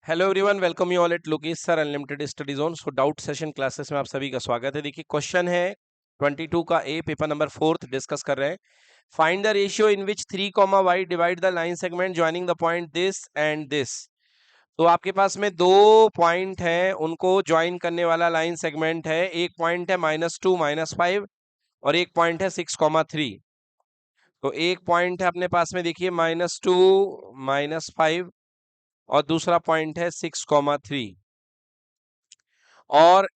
Hello everyone, welcome you all at Lokesh sir unlimited study zone. So doubt session classes में आप सभी का स्वागत है। देखिए क्वेश्चन है 22 का ए, पेपर नंबर 4 डिस्कस कर रहे हैं। Find the ratio in which 3, y divide the line segment joining the point this and this. तो आपके पास में दो पॉइंट है, उनको ज्वाइन करने वाला लाइन सेगमेंट है। एक पॉइंट है -2 -5 और एक पॉइंट है 6, 3। तो एक पॉइंट है अपने पास में, देखिए -2 -5 और दूसरा पॉइंट है 6, 3। और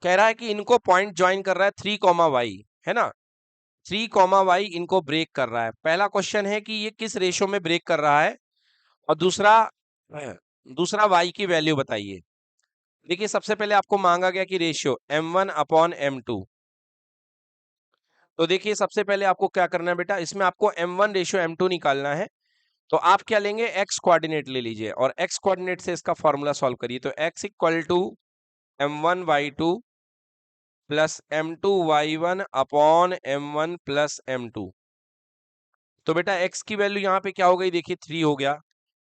कह रहा है कि इनको पॉइंट ज्वाइन कर रहा है 3, y, है ना। 3, y इनको ब्रेक कर रहा है। पहला क्वेश्चन है कि ये किस रेशो में ब्रेक कर रहा है, और दूसरा दूसरा y की वैल्यू बताइए। देखिए सबसे पहले आपको मांगा गया कि रेशियो m1/m2। तो देखिए सबसे पहले आपको क्या करना है बेटा, इसमें आपको m1 रेशियो m2 निकालना है। तो आप क्या लेंगे, x कोऑर्डिनेट ले लीजिए और x कोऑर्डिनेट से इसका फॉर्मूला सॉल्व करिए। तो x equal to m1/2 plus m2/y1 upon m1 plus m2। तो बेटा x की वैल्यू यहाँ पे क्या हो गई, देखिए 3 हो गया।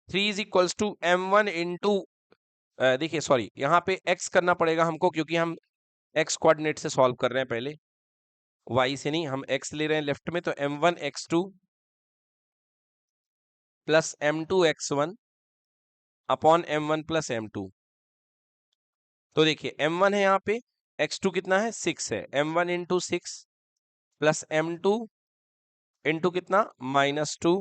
3 is equals to m1 into, देखिए सॉरी, यहाँ पे x करना पड़ेगा हमको क्योंकि हम x कोऑर्डिनेट से सॉल्व कर रहे हैं पहले, y से नहीं। हम x ले रहे हैं लेफ्ट में, तो m1 x2 plus m2 x1 upon m1 plus m2। तो देखिए m1 है यहाँ पे, x2 कितना है 6 है, m1 into 6 plus m2 into कितना -2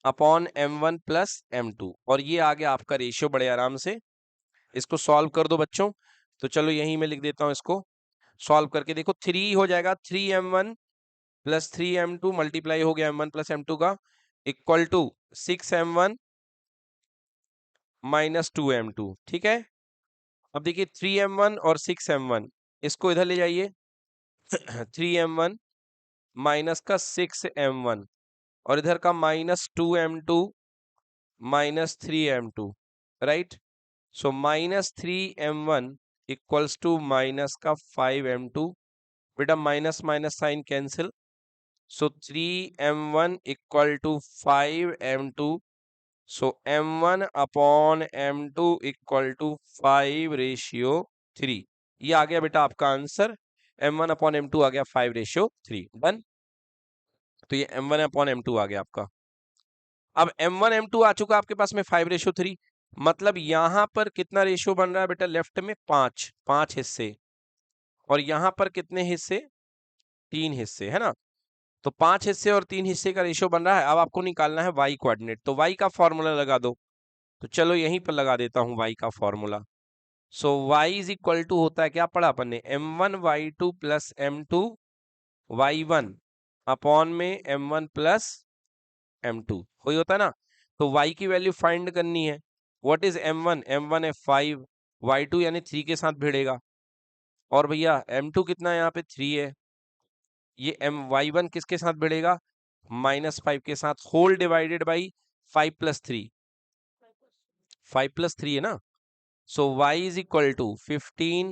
अपॉन m1 प्लस m2। और ये आ गया आपका रेशियो। बड़े आराम से इसको सॉल्व कर दो बच्चों। तो चलो यहीं मैं लिख देता हूं, इसको सॉल्व करके देखो। 3 हो जाएगा, 3m1 प्लस 3m2 मल्टीप्लाई हो गया m1 प्लस m2 का, equal to 6m1 minus 2m2। ठीक है। अब देखिए 3m1 और 6m1, इसको इधर ले जाइए। 3m1 माइनस का 6m1 और इधर का -2m2 -3m2, right. So -3m1 equals to minus का 5m2। बेटा minus minus sign cancel, so 3m1 equal to 5m2। So m1 upon m2 equal to 5/3। ये आ गया बेटा आपका आंसर। m1 अपॉन m2 आ गया 5/3। डन। तो ये m1 अपॉन m2 आ गया आपका। अब m1 m2 आ चुका आपके पास में 5/3। मतलब यहां पर कितना रेशियो बन रहा है बेटा, लेफ्ट में 5 हिस्से, और यहां पर कितने हिस्से, 3 हिस्से, है ना। तो 5 हिस्से और 3 हिस्से का रेशियो बन रहा है। अब आपको निकालना है y कोऑर्डिनेट। तो y का फॉर्मूला लगा दो। तो चलो यहीं पर लगा देता हूं y का formula. So y is equal to होता है, क्या पढ़ा अपन ने, m1y2 प्लस m2y1 अपॉन में m1 प्लस m2। वही होता है ना। तो y की वैल्यू फाइंड करनी है। व्हाट इज m1, m1 है 5, y2 यानी 3 के साथ भिड़ेगा, और भैया m2 कितना है यहाँ पे 3 है। ये y1 किसके साथ भिड़ेगा, -5 के साथ, whole divided by 5 plus 3। 5 plus 3 है ना। So y is equal to 15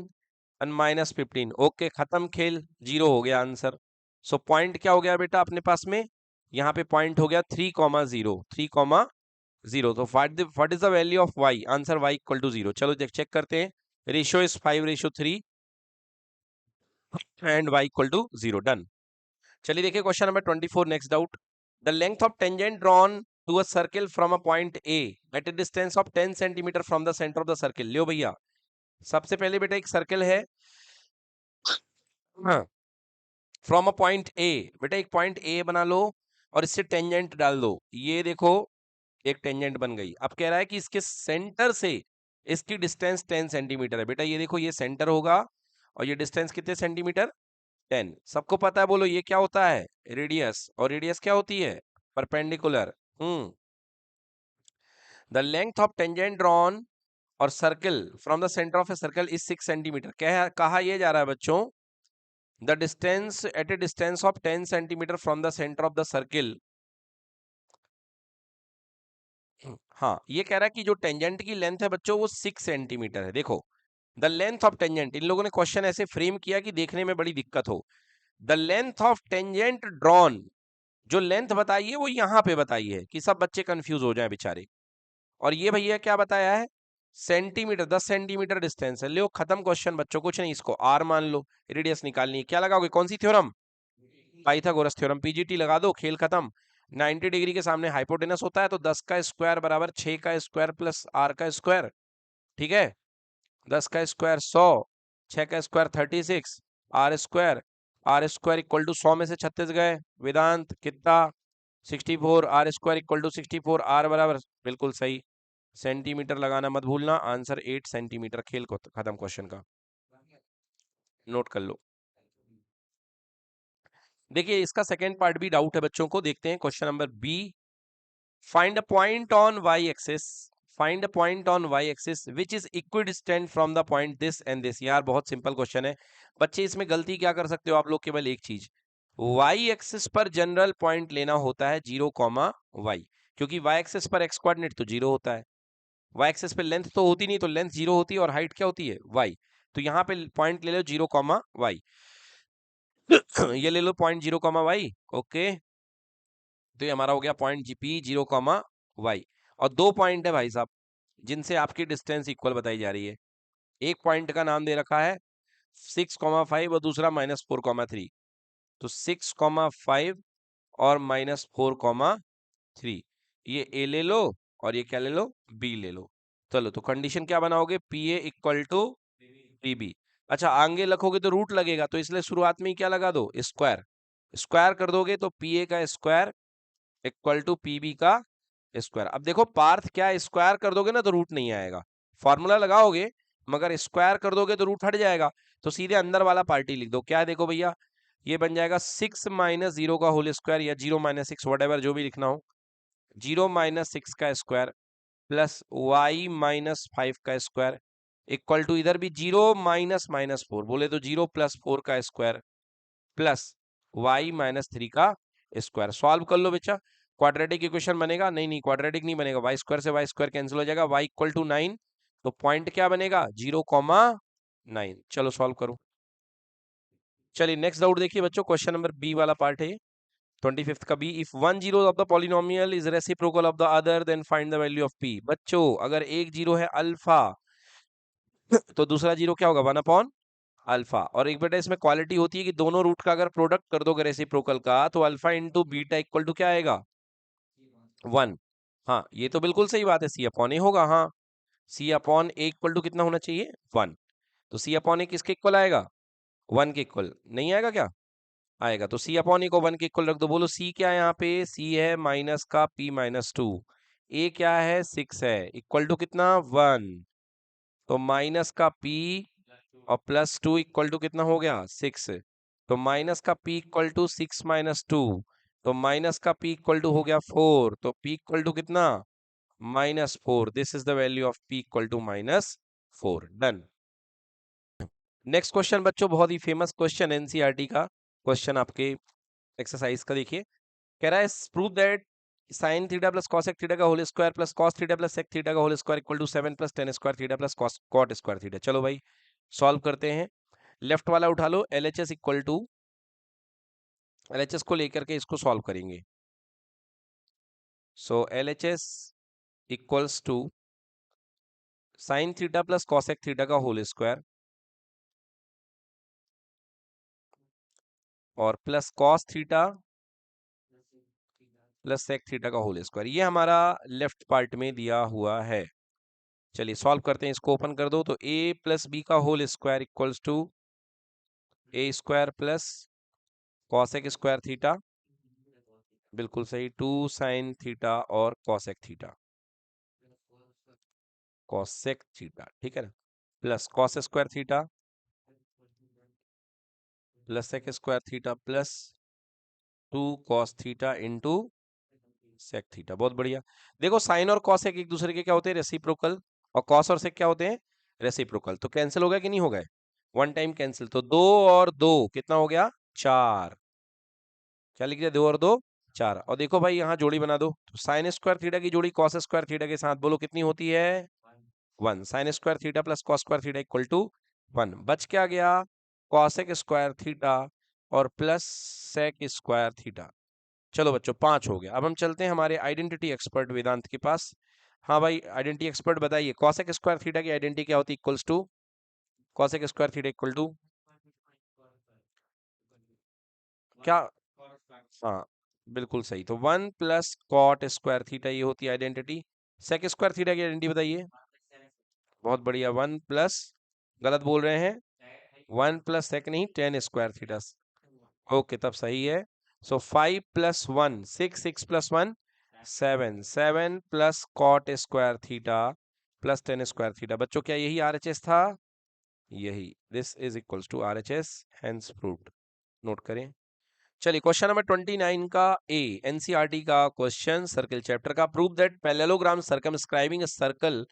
and -15। Okay, खत्म खेल, 0 हो गया आंसर। सो पॉइंट क्या हो गया बेटा अपने पास में, यहाँ पे पॉइंट हो गया 3,0, 3,0। तो what is the value of y, answer y equal to 0। चलो चेक करते हैं। Ratio is 5/3 and y equal to 0। Done. चलिए देखिए question number 24, next doubt. The length of tangent drawn to a circle from a point A at a distance of 10 centimetre from the centre of the circle. लियो भैया, सबसे पहले बेटा एक circle है, हाँ, फ्रॉम अ पॉइंट ए। बेटा एक पॉइंट ए बना लो और इससे टेंजेंट डाल दो। ये देखो एक टेंजेंट बन गई। अब कह रहा है कि इसके सेंटर से इसकी डिस्टेंस 10 सेंटीमीटर है। बेटा ये देखो, ये सेंटर होगा और ये डिस्टेंस कितने सेंटीमीटर, 10। सबको पता है, बोलो ये क्या होता है, रेडियस। और रेडियस क्या होती है, perpendicular. The length of tangent drawn और circle from the centre of a circle is 6 centimetre. कहा यह जा रहा है बच्चों, the distance at a distance of 10 centimetre from the centre of the circle. हाँ, ये कह रहा है कि जो टेंजेंट की लेंथ है बच्चों वो 6 सेंटीमीटर है। देखो, द लेंथ ऑफ टेंजेंट, इन लोगों ने क्वेश्चन ऐसे फ्रेम किया कि देखने में बड़ी दिक्कत हो। The length of tangent drawn, जो लेंथ बताई है वो यहां पे बताई है कि सब बच्चे कंफ्यूज हो जाए बेचारे। और ये भैया क्या बताया है, सेंटीमीटर, 10 सेंटीमीटर डिस्टेंस है। लो खत्म क्वेश्चन बच्चों, कुछ नहीं, इसको आर मान लो, रेडियस निकालनी है। क्या लगाओगे, कौन सी थ्योरम, पाइथागोरस थ्योरम, पीजीटी लगा दो, खेल खत्म। 90 डिग्री के सामने हाइपोटेनस होता है, तो 10 का स्क्वायर बराबर 6 का स्क्वायर प्लस आर का स्क्वायर, ठीक है। 10 का स्क्वायर 100, 6 का square 36, R square equal to 100 में से 36 गए, वेदांत कितना 64, R square equal to 64, R बराबर बिल्कुल सही, सेंटीमीटर लगाना मत भूलना, आंसर 8 सेंटीमीटर। खेल को खत्म क्वेश्चन का, नोट कर लो। देखिए इसका सेकेंड पार्ट भी डाउट है बच्चों को, देखते हैं question number B. Find a point on Y axis, find a point on Y axis which is equidistant from the point this and this. यार बहुत सिंपल क्वेश्चन है बच्चे, इसमें गलती क्या कर सकते हो आप लोग, केवल एक चीज, वाई एक्सिस पर जनरल पॉइंट लेना होता है 0, वाई, क्योंकि वाई एक्सिस पर एक्स कोऑर्डिनेट तो 0 होता है, वाई एक्सिस पे लेंथ तो होती नहीं, तो लेंथ 0 होती है, और हाइट क्या होती है, वाई। तो यहाँ पे पॉइंट ले लो 0, वाई। ये ले लो पॉइंट 0, वाई, ओके। तो ये हमारा हो गया पॉइंट जीपी 0, वाई। और दो पॉइंट है भाई साहब जिनसे आपकी डिस्टेंस इक्वल बताई जा रही है। एक पॉइंट का नाम दे रखा है 6,5 और दूसरा -4,3। तो 6,5 और -4,3, ये ए ले लो और ये क्या ले लो, बी ले लो। चलो तो कंडीशन क्या बनाओगे, P A equal to P B. अच्छा आगे लिखोगे तो रूट लगेगा, तो इसलिए शुरुआत में ही क्या लगा दो, स्क्वायर। स्क्वायर कर दोगे तो पी ए का square equal to P B का स्क्वायर। अब देखो पार्थ क्या है, स्क्वायर कर दोगे ना तो रूट नहीं आएगा, फॉर्मूला लगाओगे मगर स्क्वायर कर दोगे तो रूट हट जाएगा, तो सीधे अंदर वाला पार्टी लिख दो। क्या है देखो भैया, ये बन जाएगा 6 - 0 का होल स्क्वायर, या 0 - 6 वट जो भी लिखना हो, 0 - 6 का स्क्वायर प्लस y -5 का स्क्वायर इक्वल टू, इधर भी 0 -4 बोले तो 0 + 4 का स्क्वायर प्लस y -3 का स्क्वायर। सॉल्व कर लो बच्चा, क्वाड्रेटिक इक्वेशन बनेगा, नहीं नहीं क्वाड्रेटिक नहीं बनेगा, वाई स्क्वायर से वाई स्क्वायर कैंसिल हो जाएगा, y इक्वल टू 9, तो पॉइंट क्या बनेगा 0, 9। चलो सॉल्व करो। चलिए नेक्स्ट डाउट देखिए बच्चों, क्वेश्चन नंबर बी वाला पार्ट है 25th का B. If one zero of the polynomial is reciprocal of the other then find the value of P. बच्चों अगर एक जीरो है अल्फा तो दूसरा जीरो क्या होगा, 1 अपॉन अल्फा। और एक बेटा इसमें क्वालिटी होती है कि दोनों रूट का अगर प्रोडक्ट कर दोगे रेसिप्रोकल का, तो alpha into beta equal to क्या आएगा, 1। हाँ ये तो बिल्कुल सही बात है, सी अपॉन ए होगा। हाँ सी अपॉन ए इक्वल टू कितना होना चाहिए, 1। तो सी अपॉन ए किसके इक्वल आएगा, 1 के इक्वल नहीं आएगा क्या, आएगा। तो सी अपॉन ए को 1 के इक्वल रख दो। बोलो सी क्या है यहाँ पे, सी है माइनस का p -2, ए क्या है 6 है, इक्वल टू कितना 1, तो माइनस का p और +2 इक्वल टू कितना हो गया 6, तो माइनस का p इक्वल टू 6 -2, तो माइनस का p इक्वल टू हो गया 4, तो p इक्वल टू कितना -4। This is the value of p equal to -4। Done. Next question बच्चों बहुत ही फेमस क्वेश्चन एनसीईआरटी का क्वेश्चन, आपके एक्सरसाइज का देखिए। कह रहा है prove that sin theta plus cosec theta का whole square plus cos theta plus sec theta का whole square equal to 7 + tan square theta plus cot square theta. चलो भाई सॉल्व करते हैं। लेफ्ट वाला उठा लो, LHS इक्वल टू, LHS को लेकर के इसको सॉल्व करेंगे। So LHS equals to sin theta plus cosec theta का होल स्क्वायर और plus cos theta plus sec theta का होल स्क्वायर, ये हमारा लेफ्ट पार्ट में दिया हुआ है। चलिए सॉल्व करते हैं, इसको ओपन कर दो। तो a + b का whole square equals to a square plus cosec square theta, बिल्कुल सही, 2 sin थीटा और cosec थीटा, cosec थीटा, ठीक है ना, plus cos square theta plus sec square theta plus 2 cos theta into sec theta. बहुत बढ़िया। देखो साइन और cosec एक दूसरे के क्या होते हैं, रेसिप्रोकल, और cos और sec क्या होते हैं, रेसिप्रोकल। तो कैंसिल हो गया कि नहीं हो गए, वन टाइम कैंसिल, तो 2 और 2 कितना हो गया 4। क्या लिख दिया, 2 और 2 4। और देखो भाई यहाँ जोड़ी बना दो, तो साइन स्क्वायर थीटा की जोड़ी cos स्क्वायर थीटा के साथ बोलो कितनी होती है 1। Sine square theta plus cos square theta equal to 1। बच क्या गया cosec स्क्वायर थीटा और प्लस sec स्क्वायर थीटा। चलो बच्चों 5 हो गया। अब हम चलते हैं हमारे आइडेंटिटी एक्सपर्ट वेदांत के पास। हाँ भाई आइडेंटिटी एक्सपर्ट बताइए, कॉसेक स्क्वायर थीटा की आइडेंटिटी क्या होती है? Equals to cosec square theta equal to क्या? हाँ बिल्कुल सही, तो 1 प्लस कॉट स्क्वायर थीटा ये होती है आइडेंटिटी। सेक स्क्वायर थीटा की आइडेंटिटी बताइए। बहुत बढ़िया, 1 प्लस, गलत बोल रहे हैं, 1 प्लस सेक नहीं, 10 स्क्वायर थीटा। ओके तब सही है। So 5 plus 1 6, 6 plus 1 7, 7 plus cot square theta plus 10 square theta. बच्चों क्या यही आरएचएस था? यही, this is equals to RHS, hence proved. Note करें। चलिए क्वेश्चन नंबर 29 का ए, एनसीईआरटी का क्वेश्चन, सर्किल चैप्टर का। Prove that parallelogram circumscribing a circle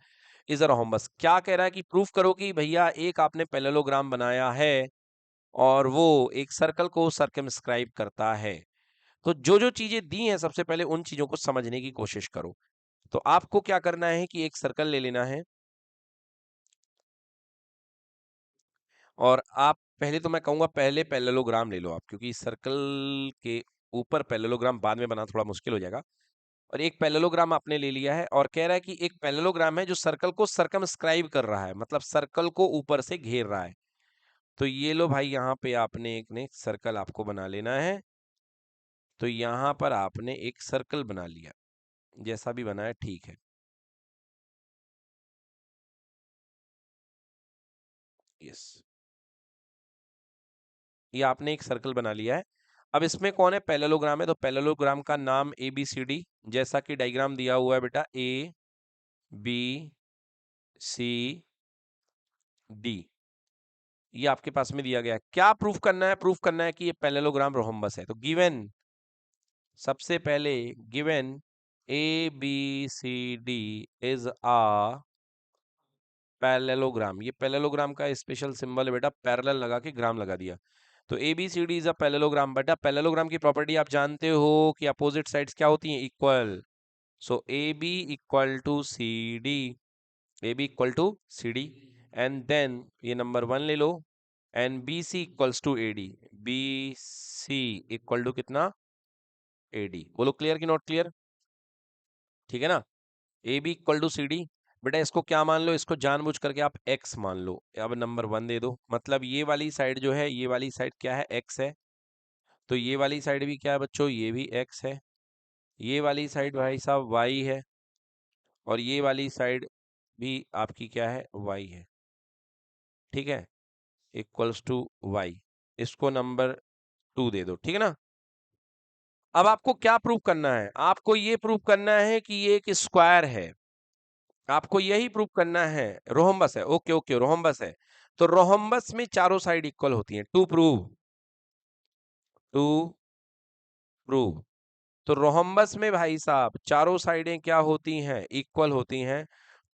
is a rhombus. क्या कह रहा है कि प्रूफ करो कि भैया एक आपने पैरेललोग्राम बनाया है और वो एक सर्कल को सर्कमस्क्राइब करता है। तो जो जो चीजें दी हैं सबसे पहले उन चीजों को समझने की कोशिश करो। तो आपको क्या करना है कि एक सर्कल ले लेना है और आप पहले, तो मैं कहूंगा पहले पैरेललोग्राम ले लो आप, क्योंकि सर्कल के ऊपर पैरेललोग्राम बाद में बनाना थोड़ा मुश्किल हो जाएगा। और एक पैरेललोग्राम आपने ले लिया है और कह रहा है कि एक पैरेललोग्राम है जो सर्कल को सर्कमस्क्राइब कर रहा है, मतलब सर्कल को ऊपर से घेर रहा है। तो ये लो भाई, यहाँ पे आपने एक ने सर्कल आपको बना लेना है। तो यहाँ पर आपने एक सर्कल बना लिया, जैसा भी बनाया ठीक है। यस, ये आपने एक सर्कल बना लिया है। अब इसमें कौन है? पैरेललोग्राम है, तो पैरेललोग्राम का नाम ए बी सी डी, जैसा कि डायग्राम दिया हुआ है बेटा, ए बी सी डी, ये आपके पास में दिया गया है। क्या प्रूफ करना है? प्रूफ करना है कि ये पैरेललोग्राम रोम्बस है। तो गिवन, सबसे पहले given A B C D is a parallelogram. ये पैरेललोग्राम का स्पेशल सिंबल है बेटा, पैरेलल लगा के ग्राम लगा दिया। तो A B C D is a parallelogram. बेटा पैरेललोग्राम की प्रॉपर्टी आप जानते हो कि अपोजिट साइड्स क्या होती हैं? Equal. So A B equal to C D, A B equal to C D, and then ये नंबर 1 ले लो, and B C equals to A D, B C equal to कितना? A D. बोलो clear कि not clear? ठीक है ना? A B equal to C D. बेटा इसको क्या मान लो? इसको जानबूझ करके आप x मान लो। अब नंबर 1 दे दो, मतलब ये वाली साइड जो है, ये वाली साइड क्या है? x है। तो ये वाली साइड भी क्या है बच्चों? ये भी x है। ये वाली साइड भाई साहब y है, और ये वाली साइड भी आपकी क्या है? y है। ठीक है, इक्वल्स टू y। इसको नंबर 2 दे दो, ठीक है ना? अब आपको क्या प्रूव करना है? आपको ये प्रूव करना है कि ये एक स्क्वायर है। आपको यही प्रूव करना है। रोहम्बस है, ओके ओके, रोहम्बस है। तो रोहम्बस में चारों साइड इक्वल होती हैं। To prove, to prove. तो रोहम्बस में भाई साहब चारों साइडें क्या होती हैं? इक्वल होती हैं।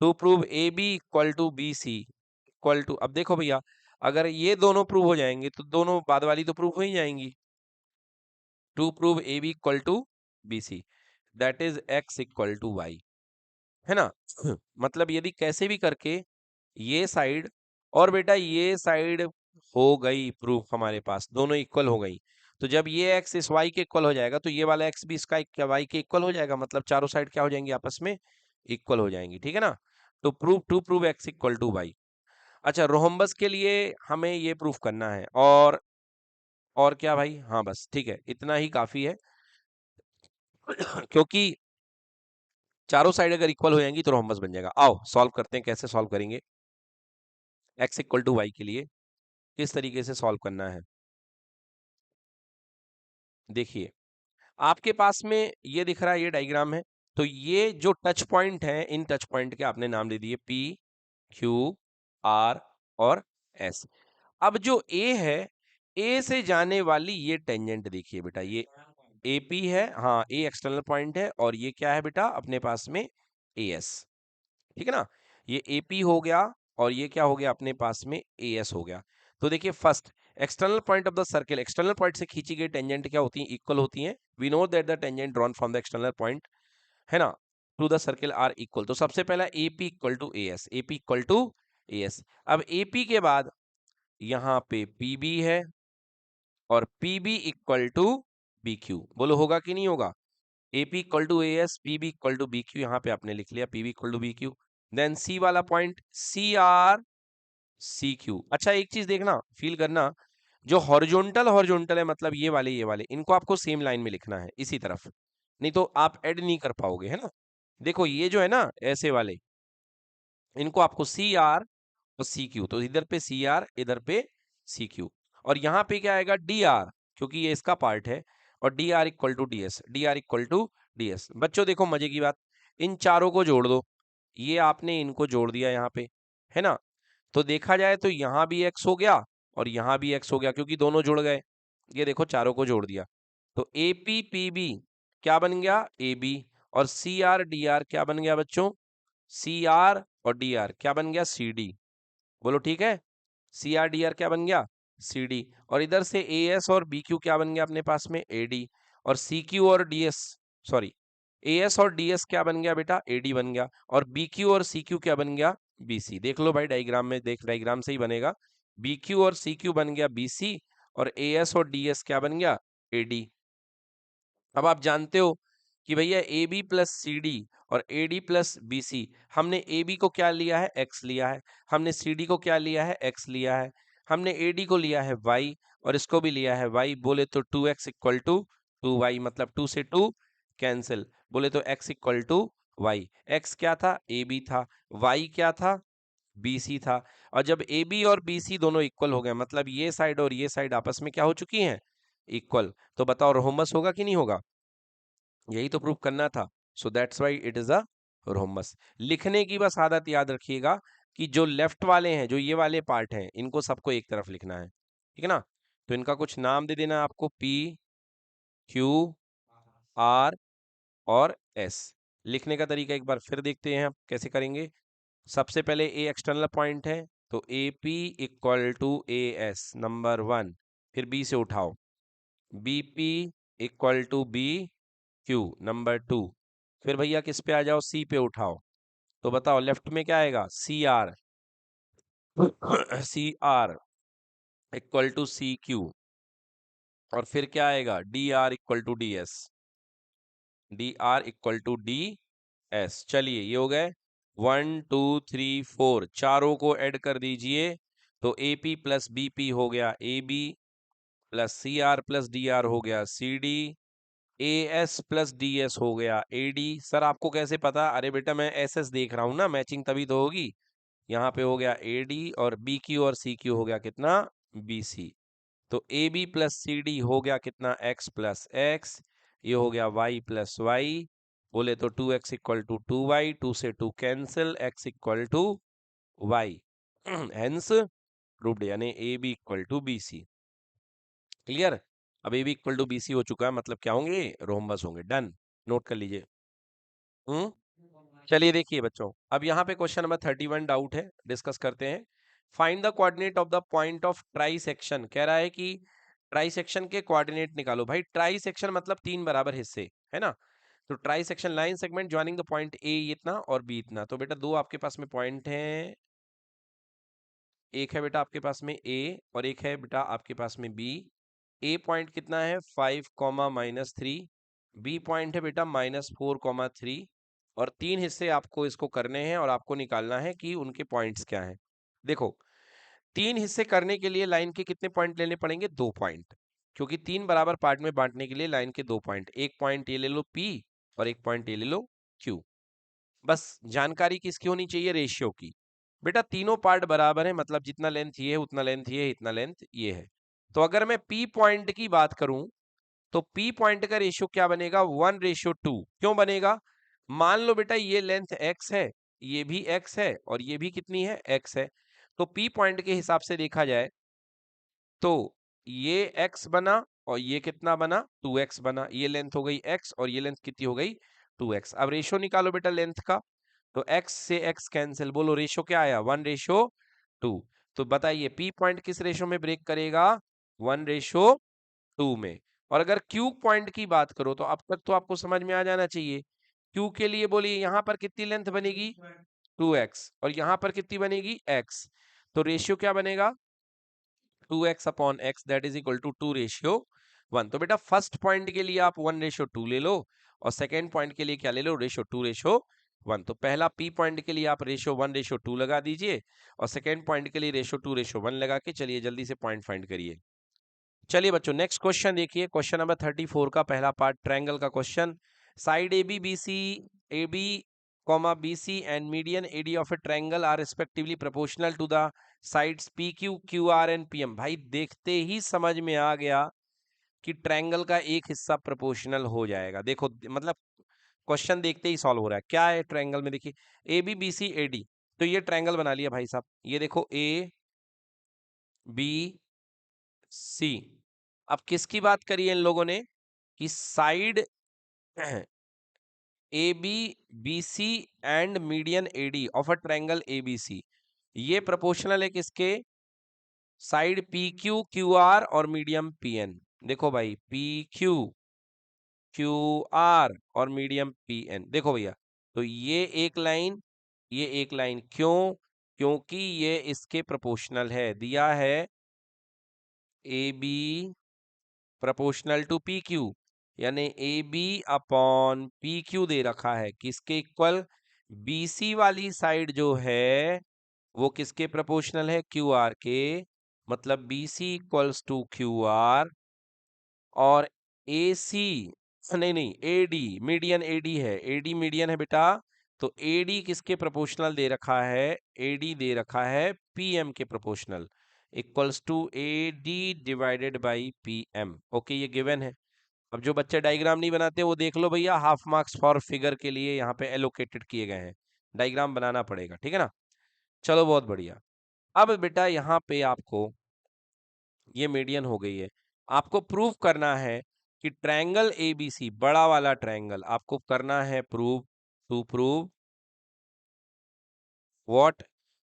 To prove A B equal to B C equal to, अब देखो भैया, अगर ये दोनों प्रूव हो जाएंगे तो दोनों बाद वाली तो प्रूव हो ही जाएंगी। To prove A B equal to B C, that is X equal to Y, है ना? मतलब यदि कैसे भी करके ये साइड और बेटा ये साइड हो गई प्रूफ, हमारे पास दोनों इक्वल हो गई। तो जब ये एक्स इस वाई के इक्वल हो जाएगा तो ये वाला एक्स भी इसका वाई के इक्वल हो जाएगा, मतलब चारों साइड क्या हो जाएंगी? आपस में इक्वल हो जाएंगी, ठीक है ना? तो to prove X equal to Y. अच्छा, रोहम्बस के लिए हमें ये प्रूफ करना है, और क्या भाई? हाँ बस ठीक है, इतना ही काफी है। क्योंकि चारों साइड अगर इक्वल हो जाएंगी तो रोहम्बस बन जाएगा। आओ सॉल्व करते हैं, कैसे सॉल्व करेंगे एक्स इक्वल टू वाई के लिए, किस तरीके से सॉल्व करना है। देखिए, आपके पास में ये दिख रहा है, ये डायग्राम है। तो ये जो टच पॉइंट है, इन टच पॉइंट के आपने नाम दे दिए पी, क्यू, आर और एस। अब जो ए है, ए से जाने वाली ये टेंजेंट देखिए बेटा, ये एपी है, हाँ ए एक्सटर्नल पॉइंट है, और ये क्या है बेटा अपने पास में? एएस। ठीक है ना? ये एपी हो गया, और ये क्या हो गया अपने पास में? एएस हो गया। तो देखिए, first external point of the circle, external point से खींची गई टेंजेंट क्या होती है? इक्वल होती हैं। We know that the tangent drawn from the external point, है ना, to the circle are equal. तो सबसे पहला AP equal to AS, AP equal to AS. अब एपी के बाद यहाँ पे पीबी है, और पीबी इक्वल टू बीक्यू। बोलो होगा कि नहीं होगा? A P equal to A S, P B equal to B Q, यहाँ पे आपने लिख लिया P B equal to B Q. Then C वाला point C R C Q. अच्छा एक चीज देखना, फील करना, जो हॉरिजॉन्टल हॉरिजॉन्टल है, मतलब ये वाले इनको आपको सेम लाइन में लिखना है इसी तरफ, नहीं तो आप ऐड नहीं कर पाओगे, है ना। देखो ये जो है ना ऐसे वाले, इनको आपको सी आर और सी क्यू, तो इधर पे सी आर इधर पे सी क्यू, और यहाँ पे क्या आएगा डी आर, क्योंकि ये इसका पार्ट है, और D R equal to D S, D R equal to D S. बच्चों देखो मजे की बात, इन चारों को जोड़ दो, ये आपने इनको जोड़ दिया यहाँ पे, है ना। तो देखा जाए तो यहाँ भी एक्स हो गया और यहाँ भी एक्स हो गया, क्योंकि दोनों जुड़ गए। ये देखो चारों को जोड़ दिया, तो ए पी पी बी क्या बन गया ए बी, और सी आर डी आर क्या बन गया बच्चों सी आर, और डी आर क्या बन गया सी डी। बोलो ठीक है, सी आर डी आर क्या बन गया सी डी, और इधर से ए एस और बी क्यू क्या बन गया अपने पास में ए डी, और सी क्यू और D S, sorry A S और डी एस क्या बन गया बेटा ए डी बन गया, और बी क्यू और सी क्यू क्या बन गया बी सी। देख लो भाई डायग्राम में, देख डायग्राम से ही बनेगा, बी क्यू और सी क्यू बन गया बी सी, और ए एस और डी एस क्या बन गया ए डी। अब आप जानते हो कि भैया A B plus C D और A D plus B C, हमने ए बी को क्या लिया है एक्स लिया है, हमने सी डी को क्या लिया है एक्स लिया है, हमने ए डी को लिया है वाई, और इसको भी लिया है वाई। बोले तो 2x इक्वल टू 2y, मतलब 2 से 2 कैंसिल, बोले तो x equal to Y. X क्या था ए बी था, वाई क्या था बी सी था, और जब ए बी और बी सी दोनों इक्वल हो गए, मतलब ये साइड और ये साइड आपस में क्या हो चुकी हैं इक्वल, तो बताओ रोहमस होगा कि नहीं होगा, यही तो प्रूव करना था। So that's why it is a rhombus. लिखने की बस आदत याद रखिएगा कि जो लेफ्ट वाले हैं, जो ये वाले पार्ट हैं, इनको सबको एक तरफ लिखना है, ठीक है ना। तो इनका कुछ नाम दे देना आपको, पी क्यू आर और एस। लिखने का तरीका एक बार फिर देखते हैं आप कैसे करेंगे। सबसे पहले ए एक्सटर्नल पॉइंट है, तो A P equal to A S number 1, फिर बी से उठाओ, B P equal to B Q number 2, फिर भैया किस पे आ जाओ सी पे उठाओ, तो बताओ लेफ्ट में क्या आएगा C R, C R equal to C Q, और फिर क्या आएगा D R equal to D S, D R equal to D S. चलिए ये हो गए 1 2 3 4, चारों को ऐड कर दीजिए, तो A P plus B P हो गया A B, plus C R plus D R हो गया C D, A S plus D S हो गया ए डी। सर आपको कैसे पता, अरे बेटा मैं एस एस देख रहा हूं ना, मैचिंग तभी तो होगी। यहाँ पे हो गया ए डी, और बी क्यू और सी क्यू हो गया कितना बी सी, तो A B plus C D हो गया कितना एक्स प्लस एक्स, ये हो गया वाई प्लस वाई। बोले तो 2x इक्वल टू 2y, 2 से 2 cancel, x equal to y, hence proved, यानी A B equal to B C. Clear. अब A B equal to B C हो चुका है, मतलब क्या होंगे रोम्बस होंगे। डन, नोट कर लीजिए। चलिए देखिए बच्चों, अब यहाँ पे क्वेश्चन नंबर 31 डाउट है, डिस्कस करते हैं। Find the coordinate of the point of try section, कह रहा है कि ट्राई सेक्शन के कोऑर्डिनेट निकालो। भाई ट्राई सेक्शन मतलब 3 बराबर हिस्से, है ना। तो try section line segment joining the point A इतना और बी इतना। तो बेटा दो आपके पास में पॉइंट हैं, एक है बेटा आपके पास में ए और एक है बेटा आपके पास में बी। ए पॉइंट कितना है 5 कॉमा -3, बी पॉइंट है बेटा -4 कॉमा 3, और 3 हिस्से आपको इसको करने हैं और आपको निकालना है कि उनके पॉइंट्स क्या हैं। देखो 3 हिस्से करने के लिए लाइन के कितने पॉइंट लेने पड़ेंगे 2 पॉइंट, क्योंकि 3 बराबर पार्ट में बांटने के लिए लाइन के 2 पॉइंट, एक पॉइंट ये ले लो पी और एक पॉइंट ये ले लो क्यू। बस जानकारी किसकी होनी चाहिए रेशियो की। बेटा तीनों पार्ट बराबर है, मतलब जितना लेंथ ये है उतना लेंथ ये है, इतना लेंथ ये है। तो अगर मैं पी पॉइंट की बात करूं तो पी पॉइंट का रेशियो क्या बनेगा 1:2। क्यों बनेगा, मान लो बेटा ये लेंथ x है, ये भी x है, और ये भी कितनी है x है। तो पी पॉइंट के हिसाब से देखा जाए तो ये x बना और ये कितना बना 2x बना, ये लेंथ हो गई x और ये लेंथ कितनी हो गई 2x। अब रेशियो निकालो बेटा लेंथ का, तो x से x कैंसिल, बोलो रेशियो क्या आया 1:2। तो बताइए पी पॉइंट किस रेशियो में ब्रेक करेगा 1:2 में। और अगर क्यू पॉइंट की बात करो तो अब तक तो आपको समझ में आ जाना चाहिए, क्यू के लिए बोलिए यहाँ पर कितनी लेंथ बनेगी 2x और यहाँ पर कितनी बनेगी x, तो रेशियो क्या बनेगा 2x upon x that is equal to 2 ratio 1। तो बेटा फर्स्ट पॉइंट के लिए आप 1:2 ले लो और सेकेंड पॉइंट के लिए क्या ले लो, 2:1। तो पहला पी पॉइंट के लिए आप 1:2 लगा दीजिए और सेकेंड पॉइंट के लिए 2:1 लगा के चलिए जल्दी से पॉइंट फाइंड करिए। चलिए बच्चों नेक्स्ट क्वेश्चन देखिए, क्वेश्चन नंबर 34 का पहला पार्ट ट्रायंगल का question. Side AB comma BC and median AD of a triangle are respectively proportional to the sides PQ, QR and PM। भाई देखते ही समझ में आ गया कि ट्रायंगल का एक हिस्सा प्रोपोर्शनल हो जाएगा। देखो मतलब क्वेश्चन देखते ही सॉल्व हो रहा है। क्या है ट्रायंगल में, देखिए ABBCAD, तो ये ट्रायंगल बना लिया भाई साहब। ये देखो ABC। अब किसकी बात करी है इन लोगों ने कि side ABBC and median AD of a triangle ABC, ये प्रोपोर्शनल है किसके, साइड PQ QR और मीडियम PN। देखो भाई PQ QR और मीडियम PN, देखो भैया तो ये एक लाइन, ये एक लाइन, क्यों, क्योंकि ये इसके प्रोपोर्शनल है, दिया है AB प्रोपोर्शनल टू PQ, यानी AB अपॉन PQ दे रखा है किसके इक्वल, BC वाली साइड जो है वो किसके प्रोपोर्शनल है, QR के, मतलब BC इक्वल्स टू QR और AC नहीं AD मीडियन AD है, AD मीडियन है बेटा, तो AD किसके प्रोपोर्शनल दे रखा है, AD दे रखा है PM के proportional, equals to AD divided by PM। Okay ये गिवन है। अब जो बच्चे डायग्राम नहीं बनाते वो देख लो भैया, हाफ मार्क्स फॉर फिगर के लिए यहाँ पे एलोकेटेड किए गए हैं, डायग्राम बनाना पड़ेगा, ठीक है ना। चलो बहुत बढ़िया। अब बेटा यहाँ पे आपको ये मीडियन हो गई है, आपको प्रूव करना है कि ट्रायंगल ABC बड़ा वाला ट्रायंगल, आपको करना है prove, to prove what,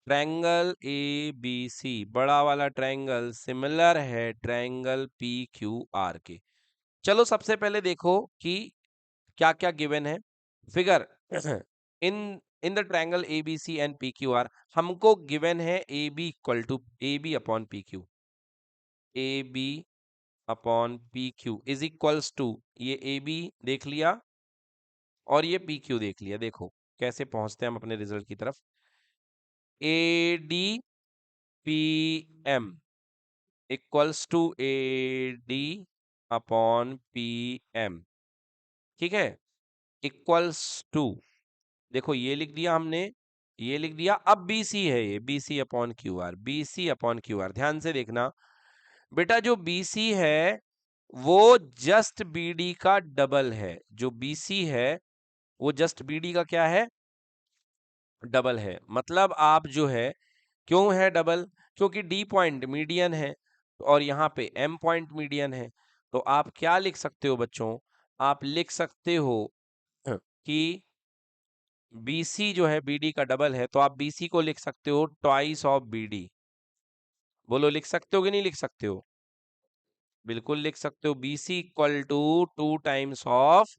triangle ABC बड़ा वाला ट्रायंगल सिमिलर है ट्रायंगल PQR के। चलो सबसे पहले देखो कि क्या क्या गिवन है, figure in in the triangle ABC and PQR हमको गिवन है AB equal to AB upon PQ, AB upon PQ is equals to, ये AB देख लिया और ये PQ देख लिया। देखो कैसे पहुंचते हैं हम अपने रिजल्ट की तरफ, ADPM equals to AD upon PM, ठीक है, इक्वल्स टू, देखो ये लिख दिया हमने, ये लिख दिया, अब BC है, ये BC upon QR, BC upon QR, ध्यान से देखना बेटा, जो BC है वो जस्ट BD का डबल है, जो BC है वो जस्ट BD का क्या है, डबल है। मतलब आप जो है, क्यों है डबल, क्योंकि D पॉइंट मीडियन है और यहाँ पे M पॉइंट मीडियन है, तो आप क्या लिख सकते हो बच्चों, आप लिख सकते हो कि BC जो है BD का डबल है, तो आप BC को लिख सकते हो ट्वाइस ऑफ BD। बोलो लिख सकते हो कि नहीं लिख सकते हो, बिल्कुल लिख सकते हो, BC equal to 2 times of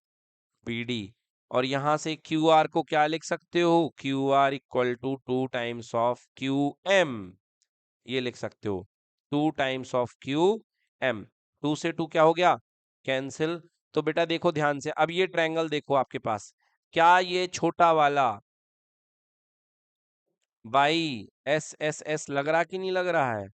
BD। और यहां से QR को क्या लिख सकते हो, QR equal to 2 times of QM, ये लिख सकते हो 2 टाइम्स ऑफ QM। 2 से 2 क्या हो गया, कैंसिल। तो बेटा देखो ध्यान से, अब ये ट्रायंगल देखो आपके पास, क्या ये छोटा वाला बाई SSS लग रहा कि नहीं लग रहा है,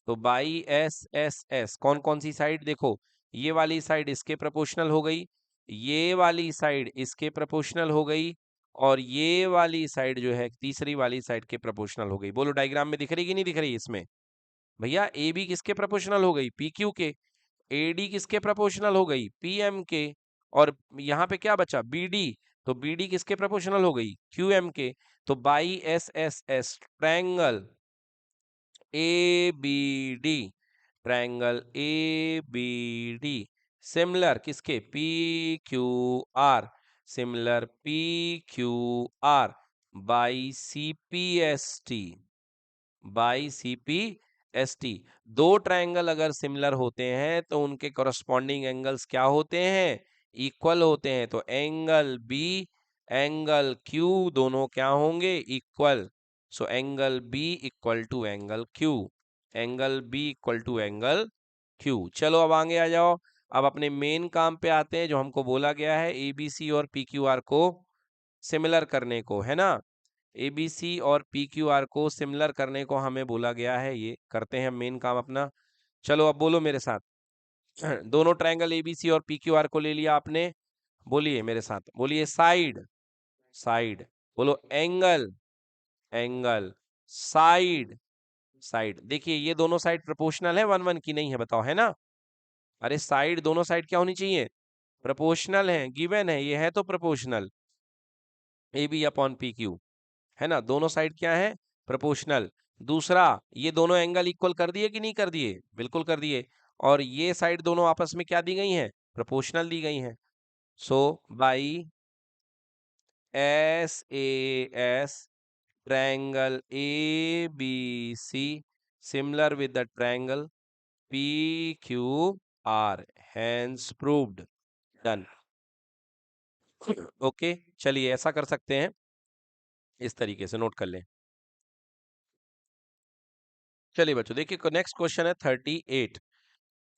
तो बाई SSS कौन कौन सी साइड, देखो ये वाली साइड इसके प्रोपोर्शनल हो गई, ये वाली साइड इसके प्रोपोर्शनल हो गई और ये वाली साइड जो है तीसरी वाली साइड के प्रोपोर्शनल हो गई। बोलो डायग्राम में दिख रही कि नहीं दिख रही इसमें, भैया AB किसके प्रोपोर्शनल हो गई, PQ के, AD किसके प्रोपोर्शनल हो गई, PM के, और यहाँ पे क्या बचा BD, तो BD किसके प्रोपोर्शनल हो गई, QM के। तो by SSS triangle ABD, triangle ABD similar किसके, PQR, similar PQR by CPST, by CPST। दो ट्रायंगल अगर सिमिलर होते हैं तो उनके कॉरस्पॉन्डिंग एंगल्स क्या होते हैं, इक्वल होते हैं। तो एंगल B एंगल Q दोनों क्या होंगे, equal. So angle B equal to angle Q, angle B equal to angle Q। चलो अब आगे आ जाओ, अब अपने मेन काम पे आते हैं, जो हमको बोला गया है एबीसी और पीक्यूआर को सिमिलर करने को, है ना। एबीसी और पीक्यूआर को सिमिलर करने को हमें बोला गया है, ये करते हैं मेन काम अपना। चलो अब बोलो मेरे साथ। दोनों ट्रायंगल एबीसी और पीक्यूआर को ले लिया आपने, बोलिए मेरे साथ, बोलिए साइड, साइड, बोलो एंगल, एंगल, साइड, साइड। देखिए ये दोनों साइड प्रोपोर्शनल है, वन वन की नहीं है, बताओ, है ना। अरे साइड, दोनों साइड क्या होनी चाहिए, प्रोपोर्शनल है, गिवन है, ये है तो proportional, A B upon P Q, है ना। दोनों साइड क्या है, प्रोपोर्शनल। दूसरा, ये दोनों एंगल इक्वल कर दिए कि नहीं कर दिए, बिल्कुल कर दिए। और ये साइड दोनों आपस में क्या दी गई हैं, प्रोपोर्शनल दी गई हैं। So by S A S triangle ABC similar with the triangle PQR, hence proved, done। Okay चलिए ऐसा कर सकते हैं, इस तरीके से नोट कर लें। चलिए बच्चों देखिए नेक्स्ट क्वेश्चन है 38।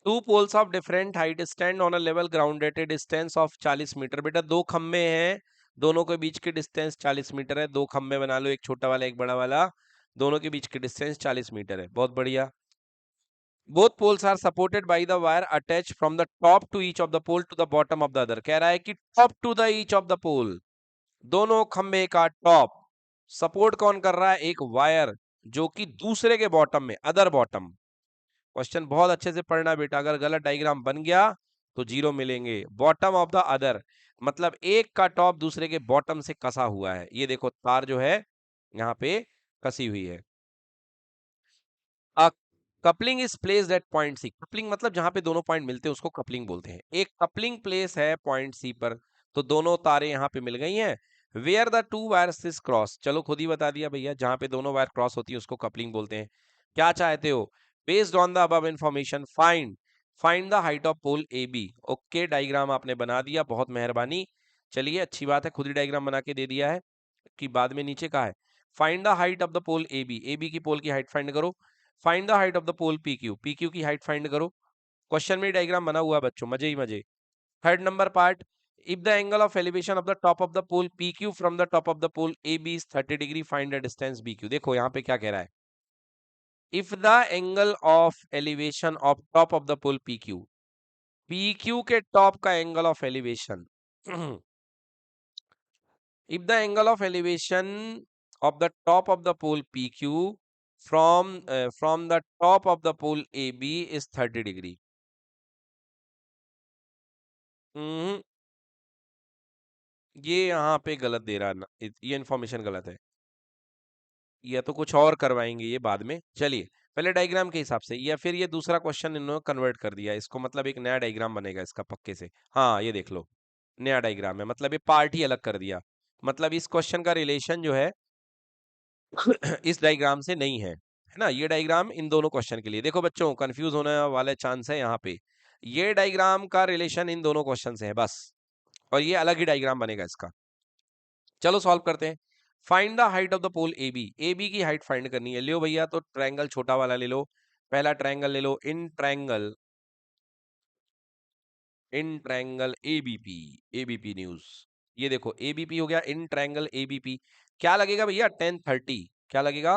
Two poles of different height stand on a level ground at a distance of 40 metre. बेटा दो खंबे हैं, दोनों के बीच की डिस्टेंस 40 मीटर है। दो खंबे बना लो, एक छोटा वाला एक बड़ा वाला, दोनों के बीच की डिस्टेंस 40 मीटर है, बहुत बढ़िया। Both poles are supported by the wire attached from the top to each of the pole to the bottom of the other। कह रहा है कि top to the each of the pole, दोनों खंबे का टॉप सपोर्ट कौन कर रहा है, एक वायर जो कि दूसरे के बॉटम में, अदर बॉटम। क्वेश्चन बहुत अच्छे से पढ़ना बेटा, अगर गलत डायग्राम बन गया तो जीरो मिलेंगे। बॉटम ऑफ द अदर मतलब एक का टॉप दूसरे के बॉटम से कसा हुआ है। ये देखो तार जो है यहाँ पे कसी हुई है। Coupling is placed at point C. Coupling मतलब जहां पे दोनों पॉइंट मिलते हैं उसको कपलिंग बोलते हैं। एक कपलिंग प्लेस है पॉइंट सी पर, तो दोनों तारे यहाँ पे मिल गई हैं। Where the two wires is cross, चलो खुद ही बता दिया भैया, जहां पे दोनों वायर क्रॉस होती है उसको कपलिंग बोलते हैं। क्या चाहते हो, based on the above information find, find the height of pole A B. Okay diagram आपने बना दिया, बहुत मेहरबानी। चलिए अच्छी बात है, खुद ही डायग्राम बना के दे दिया है कि बाद में नीचे कहा है find the height of the pole A B. A B की पोल की हाइट फाइंड करो। Find the height of the pole P Q, P Q की हाइट फाइंड करो। क्वेश्चन में डायग्राम बना हुआ है बच्चों, मजे ही मजे। Third number part, if the angle of elevation of the top of the pole P Q from the top of the pole A B is 30 degree, find the distance B Q. देखो यहाँ पे क्या कह रहा है, if the angle of elevation of top of the pole P Q, P Q के top का angle of elevation if the angle of elevation of the top of the pole PQ from the top of the pole AB is 30 degree। ये यहाँ पे गलत दे रहा है ना, ये इन्फॉर्मेशन गलत है, या तो कुछ और करवाएंगे ये बाद में। चलिए पहले डायग्राम के हिसाब से, या फिर ये दूसरा क्वेश्चन इन्होंने कन्वर्ट कर दिया इसको, मतलब एक नया डायग्राम बनेगा इसका पक्के से। हाँ ये देख लो नया डायग्राम है, मतलब ये पार्ट ही अलग कर दिया। मतलब इस क्वेश्चन का रिलेशन जो है इस डायग्राम से नहीं है ना। ये डायग्राम इन दोनों क्वेश्चन के लिए, देखो बच्चों कंफ्यूज होने वाले चांस है यहाँ पे। ये डायग्राम का रिलेशन इन दोनों क्वेश्चन से है बस, और ये अलग ही डायग्राम बनेगा इसका। चलो सॉल्व करते हैं। Find the height of the pole A B, A B की हाइट फाइंड करनी है। लियो भैया तो ट्रायंगल छोटा वाला ले लो, पहला ट्रायंगल ले लो, in triangle, in triangle ABP, ABP news. ये देखो एबीपी हो गया, इन ट्रायंगल एबीपी। क्या लगेगा भैया, 1030, क्या लगेगा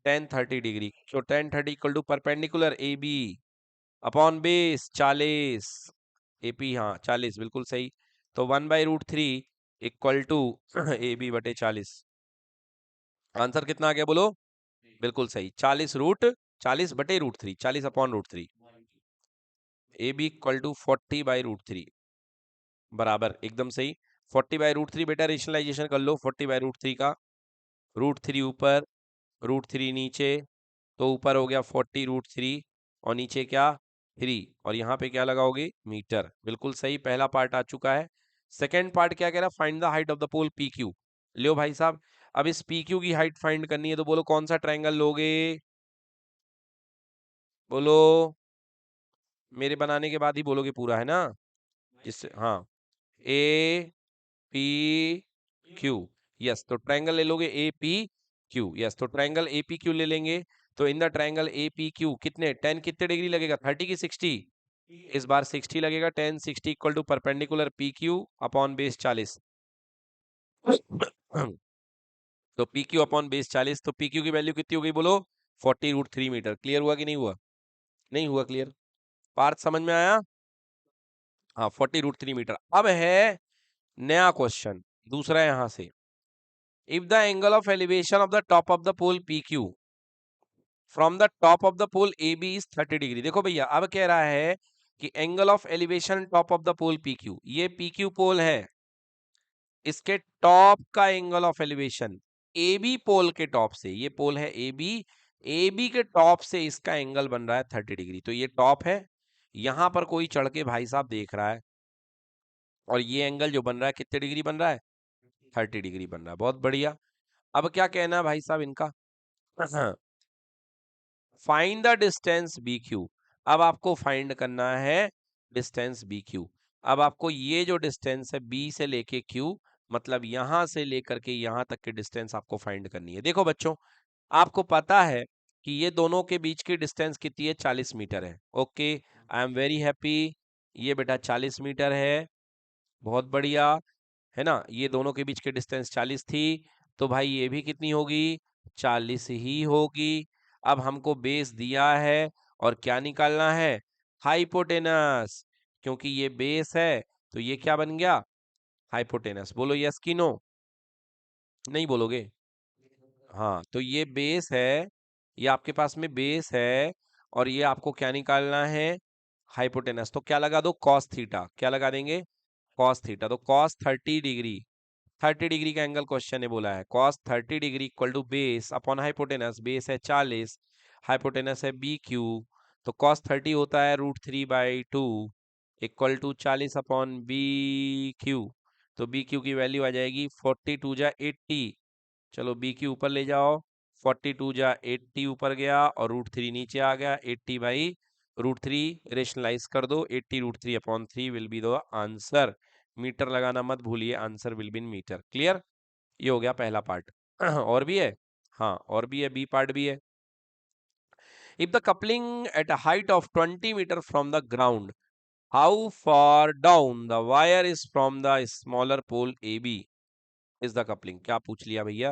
1030 डिग्री। तो 1030 equal to perpendicular A B upon base 40, एपी हाँ 40 बिल्कुल सही। तो 1/√3 इक्वल टू ए बी बटे 40। आंसर कितना आ गया बोलो, बिल्कुल सही 40 बटे√3, 40 upon √3। A B equal to 40/√3 बराबर एकदम सही। 40/√3 बेटा रेशनलाइजेशन कर लो, 40/√3 का, √3 ऊपर √3 नीचे, तो ऊपर हो गया 40√3 और नीचे क्या 3, और यहाँ पे क्या लगाओगे मीटर, बिल्कुल सही। पहला पार्ट आ चुका है। सेकेंड पार्ट क्या कह रहा है, find the height of the pole P Q. लो भाई साहब, अब इस पी क्यू की हाइट फाइंड करनी है, तो बोलो कौन सा ट्रायंगल लोगे, बोलो, मेरे बनाने के बाद ही बोलोगे पूरा, है ना, जिससे हाँ ए पी क्यू, यस, तो ट्रायंगल ले लोगे ए पी क्यू, यस, तो ट्रायंगल ए पी क्यू ले लेंगे। तो इन the triangle A P Q कितने 10 कितने डिग्री लगेगा, 30 की 60, इस बार 60 लगेगा, 10 60 equal to perpendicular P Q upon base 40। तो पी क्यू अपॉन बेस 40, तो पी क्यू की वैल्यू कितनी हो गई बोलो? 40√3 मीटर। क्लियर हुआ कि नहीं हुआ? नहीं हुआ क्लियर? पार्थ समझ में आया? हाँ, 40√3 मीटर। अब है नया क्वेश्चन, दूसरा यहां से। If the angle of elevation of the top of the pole P Q from the top of the pole A B is 30 degree. देखो भैया, अब कह रहा है कि angle of elevation top of the pole P Q, ये P Q pole है, इसके टॉप का angle of elevation A B pole के टॉप से, ये पोल है ए बी के टॉप से इसका एंगल बन रहा है 30 डिग्री। तो ये टॉप है, यहां पर कोई चढ़ के भाई साहब देख रहा है, और ये एंगल जो बन रहा है कितने डिग्री बन रहा है? 30 डिग्री बन रहा है। बहुत बढ़िया। अब क्या कहना है भाई साहब इनका? Find the distance B Q. अब आपको फाइंड करना है डिस्टेंस बी क्यू। अब आपको ये जो डिस्टेंस है बी से लेके क्यू, मतलब यहां से लेकर के यहां तक की डिस्टेंस आपको फाइंड करनी है। देखो बच्चों, आपको पता है कि ये दोनों के बीच की डिस्टेंस कितनी है? 40 मीटर है। Okay, I am very happy. ये बेटा 40 मीटर है, बहुत बढ़िया, है ना? ये दोनों के बीच की डिस्टेंस 40 थी, तो भाई ये भी कितनी होगी? 40 ही होगी। अब हमको बेस दिया है और क्या निकालना है? हाइपोटेनस। क्योंकि ये बेस है तो ये क्या बन गया? हाइपोटेनस। बोलो यस की नो? नहीं बोलोगे? हाँ, तो ये बेस है, ये आपके पास में बेस है, और ये आपको क्या निकालना है? हाइपोटेनस। तो क्या लगा दो? Cos theta. क्या लगा देंगे? Cos theta. तो कॉस 30 डिग्री, 30 डिग्री का एंगल क्वेश्चन ने बोला है। Cos 30 degree equal to base upon hypotenuse. Base है 40, हाइपोटेनस है बी क्यू, तो कॉस 30 होता है √3/2 equal to 40 upon B Q. तो बी क्यू की वैल्यू आ जाएगी 42 जा 80। चलो बी क्यू ऊपर ले जाओ, 42 जा 80 ऊपर गया और √3 नीचे आ गया। 80/√3 रेशनलाइज कर दो, 80√3/3 will be the answer. Metre लगाना मत भूलिए, answer will be in metre. Clear? ये हो गया पहला पार्ट। और भी है? हाँ, और भी है, बी पार्ट भी है। If the coupling at a height of 20 metre from the ground, how far down the wire is from the smaller pole A B is the coupling? क्या पूछ लिया भैया,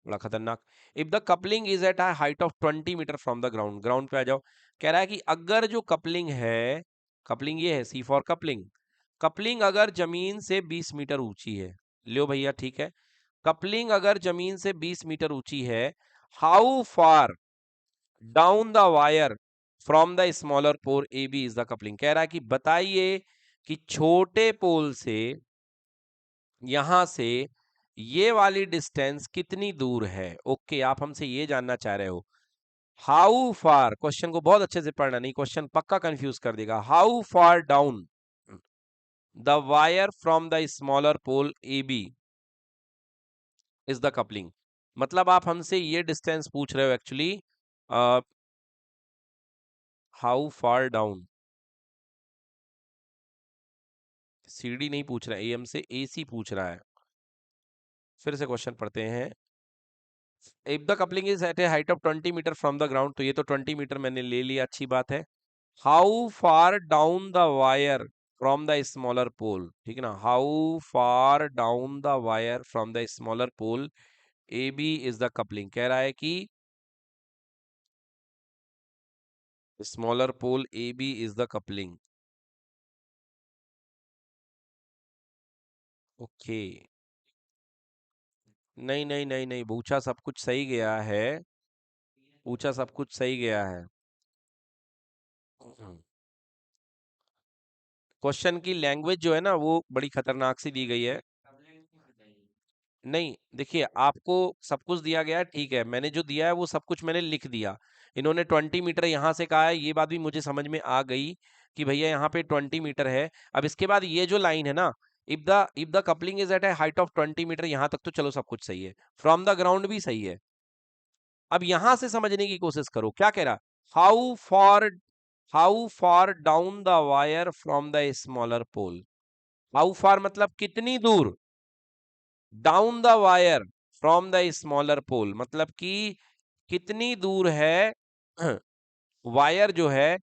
बड़ा खतरनाक। If the coupling is at a height of 20 metre from the ground, ground पे आ जाओ। कह रहा है कि अगर जो कपलिंग है, कपलिंग ये है, सी फॉर कपलिंग, कपलिंग अगर जमीन से 20 मीटर ऊंची है, लो भैया ठीक है, कपलिंग अगर जमीन से 20 मीटर ऊंची है, how far down the wire from the smaller pole A B is the coupling? कह रहा है कि बताइए कि छोटे पोल से, यहां से ये वाली डिस्टेंस कितनी दूर है। ओके, आप हमसे ये जानना चाह रहे हो। हाउ फार, क्वेश्चन को बहुत अच्छे से पढ़ना, नहीं क्वेश्चन पक्का कंफ्यूज कर देगा। How far down the wire from the smaller pole A B is the coupling? मतलब आप हमसे ये डिस्टेंस पूछ रहे हो actually, how far down, CD नहीं पूछ रहा है, एम से एसी पूछ रहा है। फिर से क्वेश्चन पढ़ते हैं। If the coupling is at a height of 20 metre from the ground, तो ये तो 20 मीटर मैंने ले लिया, अच्छी बात है। How far down the wire from the smaller pole, ठीक है ना? How far down the wire from the smaller pole A B is the coupling? कह रहा है कि smaller pole A B is the coupling. Okay, नहीं नहीं नहीं नहीं, पूछा सब कुछ सही गया है, पूछा सब कुछ सही गया है। क्वेश्चन की लैंग्वेज जो है ना वो बड़ी खतरनाक सी दी गई है। नहीं देखिए, आपको सब कुछ दिया गया है, ठीक है, मैंने जो दिया है वो सब कुछ मैंने लिख दिया। इन्होंने 20 मीटर यहां से कहा है, ये बात भी मुझे समझ में आ गई कि भैया यहाँ पे 20 मीटर है। अब इसके बाद ये जो लाइन है ना, if the coupling is at a height of 20 metre, यहाँ तक तो चलो सब कुछ सही है, फ्रॉम द ग्राउंड भी सही है। अब यहां से समझने की कोशिश करो, क्या कह रहा? How far, how far down the wire from the smaller pole. How far मतलब कितनी दूर, down the wire from the smaller pole मतलब कि कितनी दूर है वायर जो है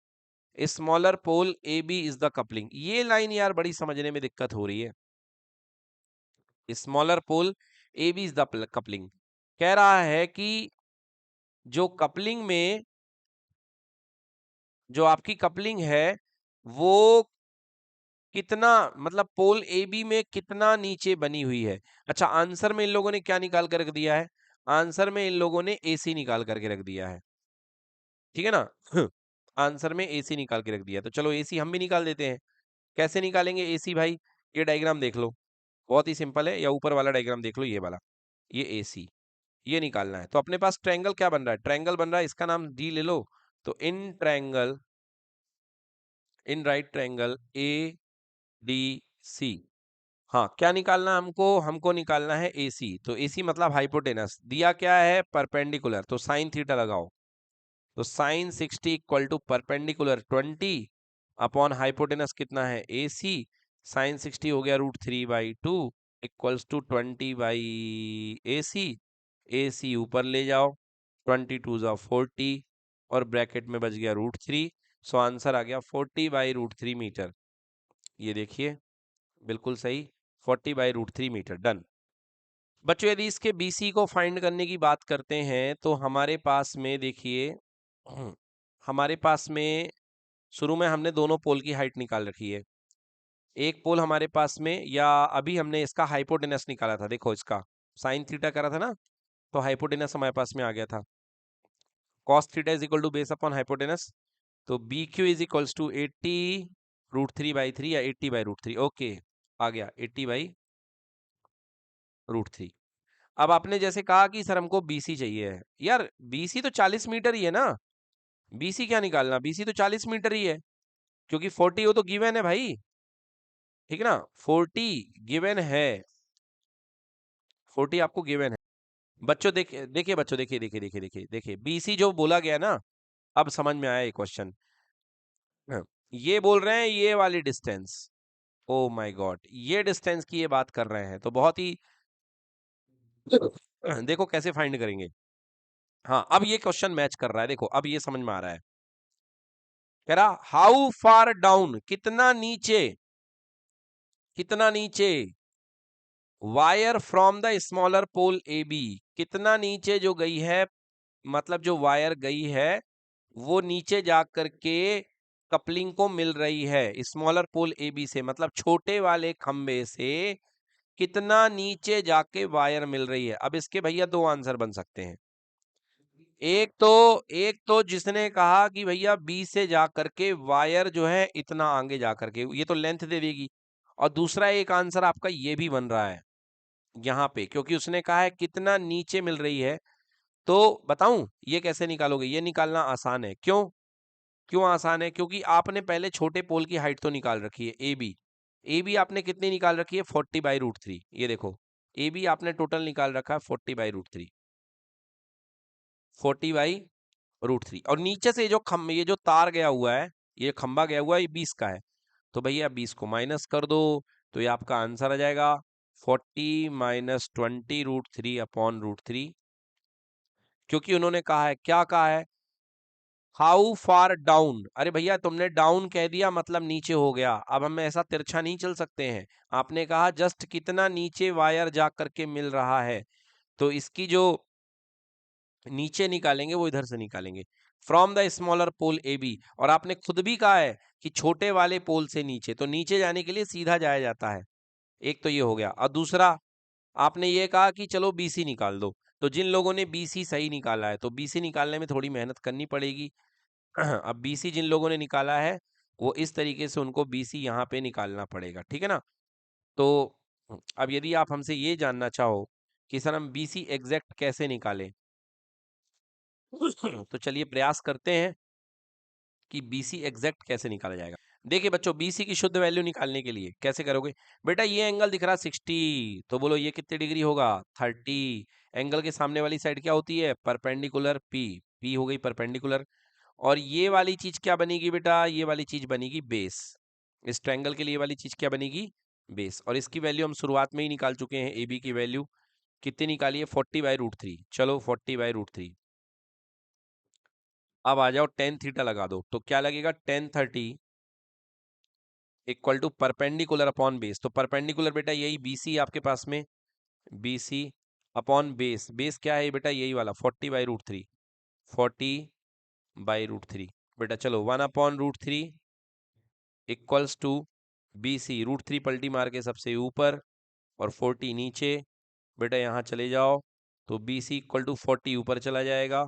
smaller pole A B is the coupling. ये लाइन यार बड़ी समझने में दिक्कत हो रही है। Smaller pole A B is the coupling, कह रहा है कि जो कपलिंग में जो आपकी कपलिंग है वो कितना, मतलब पोल ए बी में कितना नीचे बनी हुई है। अच्छा, आंसर में इन लोगों ने क्या निकाल कर रख दिया है? आंसर में इन लोगों ने एसी निकाल करके रख दिया है, ठीक है ना। आंसर में एसी निकाल के रख दिया, तो चलो एसी हम भी निकाल देते हैं। कैसे निकालेंगे एसी भाई? ये डायग्राम देख लो, बहुत ही सिंपल है। या ऊपर वाला डायग्राम देख लो, ये वाला, ये एसी, ये निकालना है। तो अपने पास ट्रायंगल क्या बन रहा है? ट्रायंगल बन रहा है, इसका नाम डी ले लो। तो in triangle, in right triangle A D C, हाँ क्या निकालना है हमको? हमको निकालना है एसी। तो एसी मतलब हाइपोटेनस, दिया क्या है? परपेंडिकुलर, तो साइन थीटा लगाओ। तो sine 60 equal to perpendicular 20 upon hypotenuse कितना है? एसी। साइन 60 हो गया √3/2 equals to 20 by AC. AC ऊपर ले जाओ, 22 जा 40 और ब्रैकेट में बच गया √3। सो आंसर आ गया 40/√3 मीटर। ये देखिए बिल्कुल सही, 40/√3 मीटर। डन। बच्चों यदि इसके बीसी को फाइंड करने की बात करते हैं तो हमारे पास में देखिए, हमारे पास में शुरू में हमने दोनों पोल की हाइट निकाल रखी है। एक पोल हमारे पास में, या अभी हमने इसका हाइपोटेनस निकाला था, देखो इसका साइन थीटा करा था ना, तो हाइपोटेनस हमारे पास में आ गया था। Cos theta is equal to base upon hypotenuse, तो B Q is equals to 80√3/3 या 80/√3। ओके, आ गया 80/√3। अब आपने जैसे कहा कि सर हमको बीसी चाहिए है, यार बीसी तो 40 मीटर ही है ना। बीसी क्या निकालना? बीसी तो 40 मीटर ही है, क्योंकि 40 वो तो गिवन है भाई, ठीक है ना। 40 गिवन है, 40 आपको गिवन है। बच्चों देखिए देखिए, बच्चों देखिए देखिए देखिए देखिए देखिए, बीसी जो बोला गया ना, अब समझ में आया ये क्वेश्चन। ये बोल रहे हैं ये वाली डिस्टेंस, ओ माय गॉड, ये डिस्टेंस की ये बात कर रहे हैं, तो बहुत ही देखो कैसे फाइंड करेंगे। हाँ, अब ये क्वेश्चन मैच कर रहा है, देखो अब ये समझ में आ रहा है। कह रहा हाउ फार डाउन, कितना नीचे, कितना नीचे wire from the smaller pole A B, कितना नीचे जो गई है, मतलब जो वायर गई है वो नीचे जा करके कपलिंग को मिल रही है स्मॉलर पोल ए बी से, मतलब छोटे वाले खंबे से कितना नीचे जाके वायर मिल रही है। अब इसके भैया दो आंसर बन सकते हैं। एक तो जिसने कहा कि भैया बी से जा करके वायर जो है इतना आगे जा करके, ये तो लेंथ दे देगी। और दूसरा एक आंसर आपका ये भी बन रहा है यहाँ पे, क्योंकि उसने कहा है कितना नीचे मिल रही है। तो बताऊं ये कैसे निकालोगे? ये निकालना आसान है। क्यों? क्यों आसान है? क्योंकि आपने पहले छोटे पोल की हाइट तो निकाल रखी है ए बी। ए बी आपने कितनी निकाल रखी है? 40/√3। ये देखो ए बी आपने टोटल निकाल रखा है 40/√3, 40/√3। और नीचे से जो खम्बे, ये जो तार गया हुआ है, ये खंबा गया हुआ है, ये 20 का है। तो भैया 20 को माइनस कर दो, तो ये आपका आंसर आ जाएगा 40 माइनस 20√3/√3। क्योंकि उन्होंने कहा है, क्या कहा है? How far down. अरे भैया तुमने डाउन कह दिया मतलब नीचे हो गया, अब हम ऐसा तिरछा नहीं चल सकते हैं। आपने कहा जस्ट कितना नीचे वायर जा करके मिल रहा है, तो इसकी जो नीचे निकालेंगे वो इधर से निकालेंगे, from the smaller pole A B. और आपने खुद भी कहा है कि छोटे वाले पोल से नीचे, तो नीचे जाने के लिए सीधा जाया जाता है। एक तो ये हो गया, और दूसरा आपने ये कहा कि चलो बीसी निकाल दो। तो जिन लोगों ने बीसी सही निकाला है, तो बीसी निकालने में थोड़ी मेहनत करनी पड़ेगी। अब बीसी जिन लोगों ने निकाला है वो इस तरीके से उनको बीसी यहाँ पे निकालना पड़ेगा, ठीक है ना। तो अब यदि आप हमसे ये जानना चाहो कि सर हम बीसी एग्जैक्ट कैसे निकालें, तो चलिए प्रयास करते हैं कि बीसी एग्जैक्ट कैसे निकाला जाएगा। देखिए बच्चों, बीसी की शुद्ध वैल्यू निकालने के लिए कैसे करोगे? बेटा ये एंगल दिख रहा 60, तो बोलो ये कितने डिग्री होगा? 30। एंगल के सामने वाली साइड क्या होती है? परपेंडिकुलर पी, पी हो गई परपेंडिकुलर। और ये वाली चीज क्या बनेगी बेटा? ये वाली चीज बनेगी बेस। इस ट्रायंगल के लिए वाली चीज क्या बनेगी? बेस। और इसकी वैल्यू हम शुरुआत में ही निकाल चुके हैं, ए बी की वैल्यू कितनी निकाली है? 40/√3। चलो 40/√3। अब आ जाओ टेन थीटा लगा दो, तो क्या लगेगा, tan 30 equal to perpendicular upon base. तो परपेंडिकुलर बेटा यही BC आपके पास में, BC अपॉन बेस, बेस क्या है बेटा, यही वाला 40/√3, 40/√3 बेटा। चलो 1/√3 इक्वल्स टू BC, √3 पलटी मार के सबसे ऊपर और 40 नीचे बेटा, यहाँ चले जाओ तो BC इक्वल टू 40 ऊपर चला जाएगा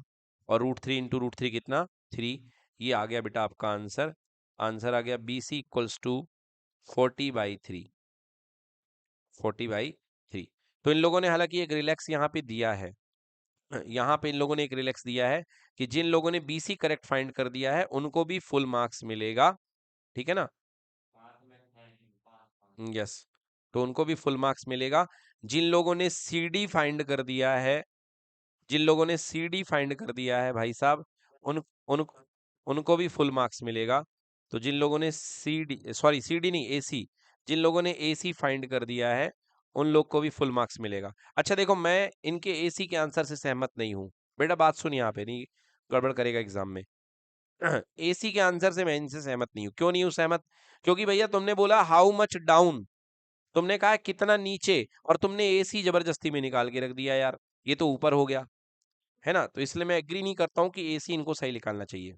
और √3 इंटू √3 कितना, 3। ये आ गया बेटा आपका आंसर। आंसर आ गया BC इक्वल्स टू 40/3, 40/3। तो इन लोगों ने हालांकि एक रिलैक्स यहाँ पे दिया है, यहाँ पे इन लोगों ने एक रिलैक्स दिया है कि जिन लोगों ने BC करेक्ट फाइंड कर दिया है उनको भी फुल मार्क्स मिलेगा, ठीक है ना। यस, तो उनको भी फुल मार्क्स मिलेगा। जिन लोगों ने CD फाइंड कर दिया है, जिन लोगों ने CD फाइंड कर दिया है भाई साहब, उन उन उनको भी फुल मार्क्स मिलेगा। तो जिन लोगों ने CD नहीं, AC, जिन लोगों ने AC फाइंड कर दिया है उन लोग को भी फुल मार्क्स मिलेगा। अच्छा देखो, मैं इनके AC के आंसर से सहमत नहीं हूँ बेटा, बात सुन, यहाँ पे नहीं गड़बड़ करेगा एग्जाम में। AC के आंसर से मैं इनसे सहमत नहीं हूँ। क्यों नहीं हूँ सहमत, क्योंकि भैया तुमने बोला हाउ मच डाउन, तुमने कहा कितना नीचे, और तुमने AC जबरदस्ती में निकाल के रख दिया यार, ये तो ऊपर हो गया है ना। तो इसलिए मैं एग्री नहीं करता हूँ कि AC इनको सही निकालना चाहिए।